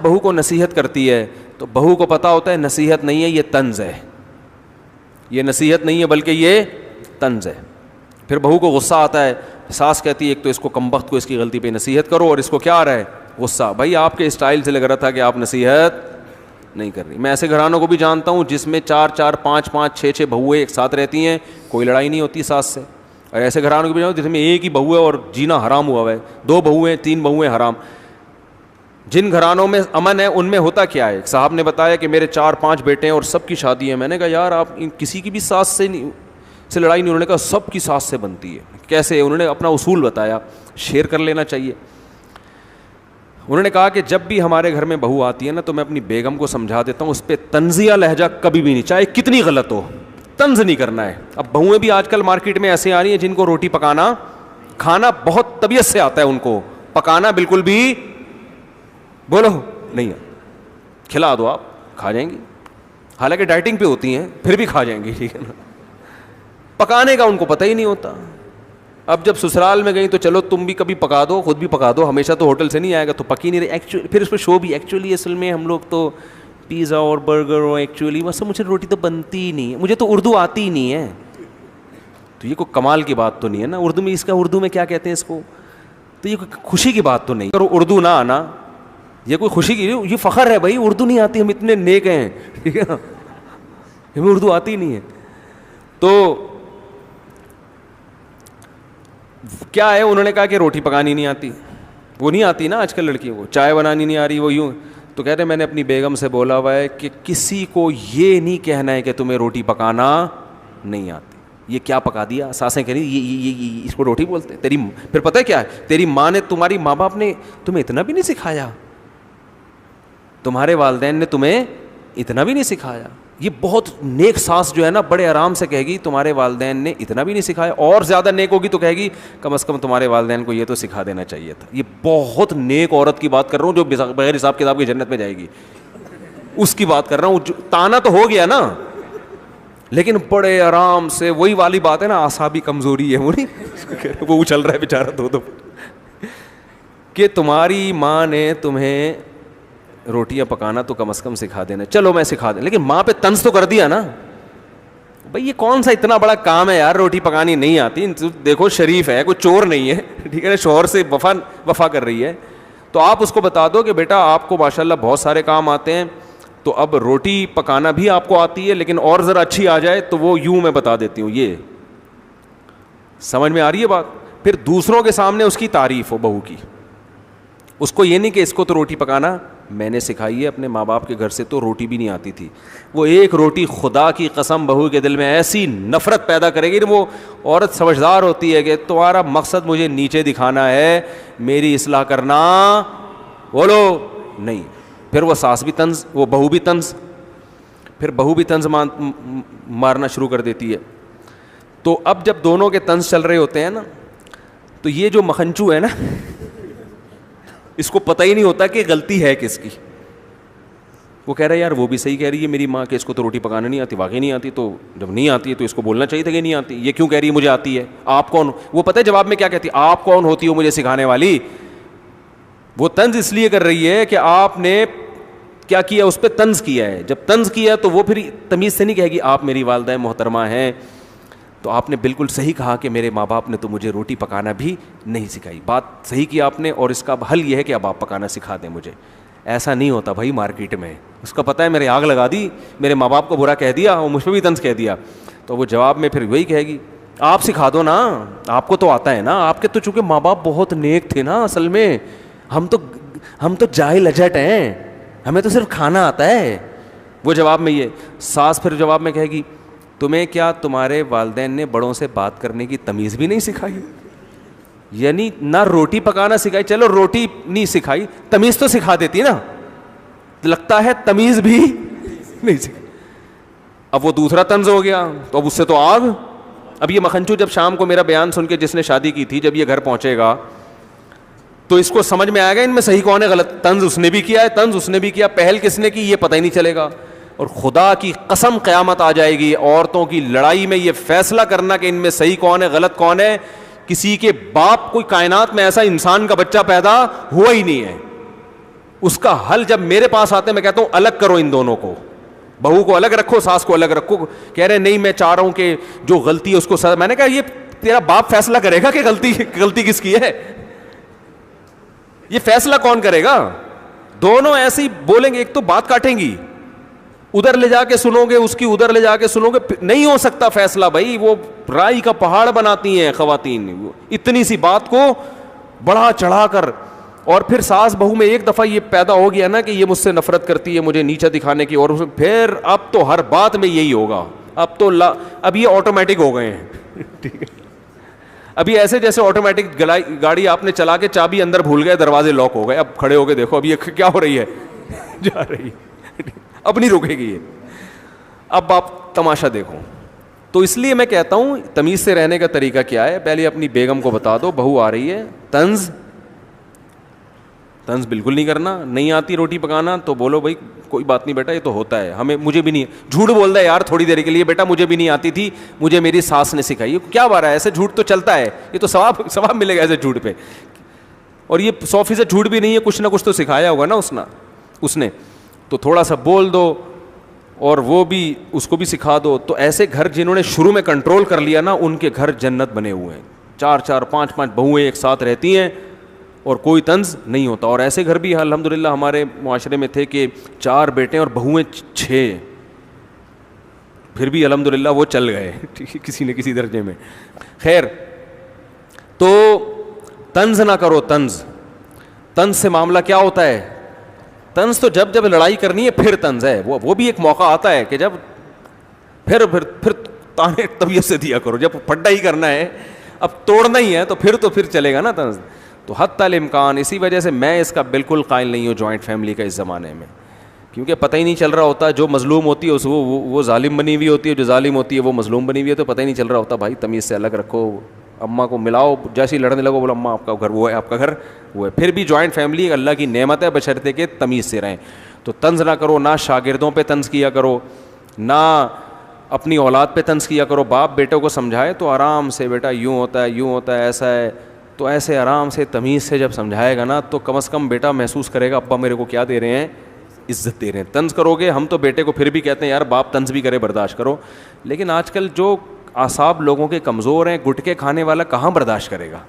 بہو کو نصیحت کرتی ہے تو بہو کو پتا ہوتا ہے نصیحت نہیں ہے، یہ طنز ہے، یہ نصیحت نہیں ہے بلکہ یہ طنز ہے. پھر بہو کو غصہ آتا ہے، ساس کہتی ہے ایک تو اس کو کمبخت کو اس کی غلطی پہ نصیحت کرو، اور اس کو کیا آ رہا ہے؟ غصہ. بھائی آپ کے اسٹائل سے لگ رہا تھا کہ آپ نصیحت نہیں کر رہی. میں ایسے گھرانوں کو بھی جانتا ہوں جس میں 4 5 6 بہویں ایک ساتھ رہتی ہیں، کوئی لڑائی نہیں ہوتی ساس سے. اور ایسے گھرانوں کو بھی جانتا ہوں جس میں ایک ہی بہو ہے اور جینا حرام ہوا ہے، 2 بہویں 3 بہویں حرام. جن گھرانوں میں امن ہے ان میں ہوتا کیا ہے؟ صاحب نے بتایا کہ میرے 4 5 بیٹے ہیں اور سب کی شادی ہے. میں نے کہا یار آپ کسی کی بھی ساس سے لڑائی نہیں. انہوں نے کہا سب کی ساس سے بنتی ہے. کیسے؟ انہوں نے اپنا اصول بتایا، شیئر کر لینا چاہیے. انہوں نے کہا کہ جب بھی ہمارے گھر میں بہو آتی ہے نا تو میں اپنی بیگم کو سمجھا دیتا ہوں اس پہ طنزیہ لہجہ کبھی بھی نہیں، چاہے کتنی غلط ہو، طنز نہیں کرنا ہے. اب بہویں بھی آج کل مارکیٹ میں ایسے آ رہی ہیں جن کو روٹی پکانا کھانا بہت طبیعت سے آتا ہے، ان کو پکانا بالکل بھی بولو نہیں ہے. کھلا دو آپ کھا جائیں گی، حالانکہ ڈائٹنگ پہ ہوتی ہیں پھر بھی کھا جائیں گی، ٹھیک ہے نا. پکانے کا ان کو پتہ ہی نہیں ہوتا. اب جب سسرال میں گئی تو چلو تم بھی کبھی پکا دو، خود بھی پکا دو، ہمیشہ تو ہوٹل سے نہیں آئے گا تو پکی نہیں رہی. ایکچولی پھر اس پہ شو بھی ایکچولی اصل میں ہم لوگ تو پیزا اور برگر اور ایکچولی بس مجھے روٹی تو بنتی ہی نہیں ہے، مجھے تو اردو آتی ہی نہیں ہے. تو یہ کوئی کمال کی بات تو نہیں ہے نا. اردو میں اس کا اردو میں کیا کہتے ہیں اس کو؟ تو یہ کوئی خوشی کی بات تو نہیں. اگر اردو نہ آنا یہ کوئی خوشی کی، یہ فخر ہے بھائی اردو نہیں آتی، ہم اتنے نیک ہیں، ٹھیک ہے نا، ہمیں اردو آتی نہیں ہے. تو کیا ہے؟ انہوں نے کہا کہ روٹی پکانی نہیں آتی. وہ نہیں آتی نا آج کل لڑکیوں کو، چائے بنانی نہیں آ رہی، وہ یوں. تو کہتے ہیں میں نے اپنی بیگم سے بولا ہوا ہے کہ کسی کو یہ نہیں کہنا ہے کہ تمہیں روٹی پکانا نہیں آتی. یہ کیا پکا دیا؟ ساسیں کہہ رہی یہ اس کو روٹی بولتے ہیں. تیری پھر پتہ ہے کیا ہے؟ تیری ماں نے، تمہاری ماں باپ نے تمہیں اتنا بھی نہیں سکھایا، تمہارے والدین نے تمہیں اتنا بھی نہیں سکھایا. یہ بہت نیک ساس جو ہے نا بڑے آرام سے کہے گی تمہارے والدین نے اتنا بھی نہیں سکھایا. اور زیادہ نیک ہوگی تو کہے گی کم از کم تمہارے والدین کو یہ تو سکھا دینا چاہیے تھا. یہ بہت نیک عورت کی بات کر رہا ہوں جو بغیر حساب کتاب کی جنت میں جائے گی، اس کی بات کر رہا ہوں. تانا تو ہو گیا نا، لیکن بڑے آرام سے. وہی والی بات ہے نا، اعصابی کمزوری ہے وہ نہیں وہ اچل رہا ہے بیچارہ دو کہ تمہاری ماں نے تمہیں روٹیاں پکانا تو کم از کم سکھا دینا. چلو میں سکھا دیں، لیکن ماں پہ طنز تو کر دیا نا. بھائی یہ کون سا اتنا بڑا کام ہے یار، روٹی پکانی نہیں آتی. دیکھو شریف ہے، کوئی چور نہیں ہے، ٹھیک ہے نا، شوہر سے وفا کر رہی ہے. تو آپ اس کو بتا دو کہ بیٹا آپ کو ماشاءاللہ بہت سارے کام آتے ہیں، تو اب روٹی پکانا بھی آپ کو آتی ہے، لیکن اور ذرا اچھی آ جائے تو وہ یوں میں بتا دیتی ہوں. یہ سمجھ میں آ رہی ہے بات؟ پھر دوسروں کے سامنے اس کی تعریف ہو بہو کی. اس کو یہ نہیں کہ اس کو تو روٹی پکانا میں نے سکھائی ہے، اپنے ماں باپ کے گھر سے تو روٹی بھی نہیں آتی تھی. وہ ایک روٹی خدا کی قسم بہو کے دل میں ایسی نفرت پیدا کرے گی. وہ عورت سمجھدار ہوتی ہے کہ تمہارا مقصد مجھے نیچے دکھانا ہے، میری اصلاح کرنا بولو نہیں. پھر وہ ساس بھی طنز، وہ بہو بھی طنز، پھر بہو بھی طنز مارنا شروع کر دیتی ہے. تو اب جب دونوں کے طنز چل رہے ہوتے ہیں نا تو یہ جو مکھنچو ہے نا اس کو پتہ ہی نہیں ہوتا کہ غلطی ہے کس کی. وہ کہہ رہا ہے یار وہ بھی صحیح کہہ رہی ہے میری ماں کہ اس کو تو روٹی پکانا نہیں آتی. واقعی نہیں آتی، تو جب نہیں آتی ہے تو اس کو بولنا چاہیے تھا کہ نہیں آتی. یہ کیوں کہہ رہی ہے مجھے آتی ہے؟ آپ کون؟ وہ پتہ ہے جواب میں کیا کہتی ہے؟ آپ کون ہوتی ہو مجھے سکھانے والی؟ وہ طنز اس لیے کر رہی ہے کہ آپ نے کیا کیا، اس پہ طنز کیا ہے. جب طنز کیا تو وہ پھر تمیز سے نہیں کہے گی آپ میری والدہ محترمہ ہیں. تو آپ نے بالکل صحیح کہا کہ میرے ماں باپ نے تو مجھے روٹی پکانا بھی نہیں سکھائی. بات صحیح کی آپ نے، اور اس کا حل یہ ہے کہ اب آپ پکانا سکھا دیں مجھے. ایسا نہیں ہوتا بھائی مارکیٹ میں. اس کو پتہ ہے میرے آگ لگا دی، میرے ماں باپ کو برا کہہ دیا اور مجھ پہ بھی طنز کہہ دیا، تو وہ جواب میں پھر وہی کہے گی آپ سکھا دو نا، آپ کو تو آتا ہے نا. آپ کے تو چونکہ ماں باپ بہت نیک تھے نا اصل میں، ہم تو جاہل اجٹ ہیں، ہمیں تو صرف کھانا آتا ہے. وہ جواب میں یہ ساس پھر جواب میں کہے گی تمہیں کیا تمہارے والدین نے بڑوں سے بات کرنے کی تمیز بھی نہیں سکھائی؟ یعنی نہ روٹی پکانا سکھائی، چلو روٹی نہیں سکھائی، تمیز تو سکھا دیتی نا. لگتا ہے تمیز بھی نہیں سکھائی. اب وہ دوسرا طنز ہو گیا تو اب اس سے تو آگ. اب یہ مکھنچو جب شام کو میرا بیان سن کے جس نے شادی کی تھی، جب یہ گھر پہنچے گا تو اس کو سمجھ میں آئے گا ان میں صحیح کون ہے غلط. طنز اس نے بھی کیا ہے، طنز اس نے بھی کیا، پہل کس نے کی یہ پتہ ہی نہیں چلے گا. اور خدا کی قسم قیامت آ جائے گی عورتوں کی لڑائی میں یہ فیصلہ کرنا کہ ان میں صحیح کون ہے غلط کون ہے. کسی کے باپ کوئی کائنات میں ایسا انسان کا بچہ پیدا ہوا ہی نہیں ہے. اس کا حل جب میرے پاس آتے ہیں میں کہتا ہوں الگ کرو ان دونوں کو, بہو کو الگ رکھو, ساس کو الگ رکھو. کہہ رہے نہیں میں چاہ رہا ہوں کہ جو غلطی ہے اس کو سزا. میں نے کہا یہ تیرا باپ فیصلہ کرے گا کہ غلطی کس کی ہے؟ یہ فیصلہ کون کرے گا؟ دونوں ایسے ہی بولیں گے, ایک تو بات کاٹیں گی, ادھر لے جا کے سنو گے اس کی, ادھر لے جا کے سنو گے, نہیں ہو سکتا فیصلہ بھائی. وہ رائی کا پہاڑ بناتی ہیں خواتین, اتنی سی بات کو بڑھا چڑھا کر. اور پھر ساس بہو میں ایک دفعہ یہ پیدا ہو گیا نا کہ یہ مجھ سے نفرت کرتی ہے, مجھے نیچا دکھانے کی, اور پھر اب تو ہر بات میں یہی ہوگا. اب یہ آٹومیٹک ہو گئے ہیں. ٹھیک ہے, ابھی ایسے جیسے آٹومیٹک گاڑی آپ نے چلا کے چابی اندر بھول گئے, دروازے لاک ہو گئے, اب کھڑے ہو کے دیکھو اب یہ کیا ہو رہی ہے, جا رہی ہے, اب نہیں رکے گی یہ. اب آپ تماشا دیکھو. تو اس لیے میں کہتا ہوں تمیز سے رہنے کا طریقہ کیا ہے, پہلے اپنی بیگم کو بتا دو بہو آ رہی ہے, طنز بالکل نہیں کرنا. نہیں آتی روٹی پکانا تو بولو بھائی کوئی بات نہیں بیٹا, یہ تو ہوتا ہے, ہمیں مجھے بھی نہیں. جھوٹ بول رہا ہے یار تھوڑی دیر کے لیے, بیٹا مجھے بھی نہیں آتی تھی, مجھے میری ساس نے سکھائی. کیا بات ہے, ایسے جھوٹ تو چلتا ہے, یہ تو ثواب ملے گا ایسے جھوٹ پہ. اور یہ 100% جھوٹ بھی نہیں ہے, کچھ نہ کچھ تو سکھایا ہوگا نا اس نے, تو تھوڑا سا بول دو اور وہ بھی اس کو بھی سکھا دو. تو ایسے گھر جنہوں نے شروع میں کنٹرول کر لیا نا, ان کے گھر جنت بنے ہوئے ہیں. 4 5 بہویں ایک ساتھ رہتی ہیں اور کوئی طنز نہیں ہوتا. اور ایسے گھر بھی الحمدللہ ہمارے معاشرے میں تھے کہ 4 بیٹے اور بہویں 6, پھر بھی الحمدللہ وہ چل گئے کسی نہ کسی درجے میں. خیر, تو طنز نہ کرو. طنز سے معاملہ کیا ہوتا ہے؟ طنز تو جب لڑائی کرنی ہے پھر طنز ہے. وہ بھی ایک موقع آتا ہے کہ جب پھر تانے طبیعت سے دیا کرو. جب پھڈا ہی کرنا ہے, اب توڑنا ہی ہے, تو پھر چلے گا نا طنز. تو حتی الامکان, اسی وجہ سے میں اس کا بالکل قائل نہیں ہوں جوائنٹ فیملی کا اس زمانے میں, کیونکہ پتہ ہی نہیں چل رہا ہوتا. جو مظلوم ہوتی ہے وہ ظالم بنی ہوئی ہوتی ہے, جو ظالم ہوتی ہے وہ مظلوم بنی ہوئی ہے, تو پتہ ہی نہیں چل رہا ہوتا. بھائی تمیز سے الگ رکھو, اماں کو ملاؤ, جیسے ہی لڑنے لگو بولو اماں آپ کا گھر وہ ہے, آپ کا گھر وہ ہے. پھر بھی جوائنٹ فیملی ایک اللہ کی نعمت ہے, بشرطے کہ تمیز سے رہیں. تو طنز نہ کرو, نہ شاگردوں پہ طنز کیا کرو, نہ اپنی اولاد پہ طنز کیا کرو. باپ بیٹوں کو سمجھائے تو آرام سے, بیٹا یوں ہوتا ہے, ایسا ہے, تو ایسے آرام سے تمیز سے جب سمجھائے گا نا, تو کم از کم بیٹا محسوس کرے گا ابا میرے کو کیا دے رہے ہیں, عزت دے رہے ہیں. طنز کرو گے, ہم تو بیٹے کو پھر بھی کہتے ہیں یار باپ طنز بھی کرے برداشت کرو, لیکن آج کل جو اعصاب لوگوں کے کمزور ہیں, گٹکے کھانے والا کہاں برداشت کرے گا.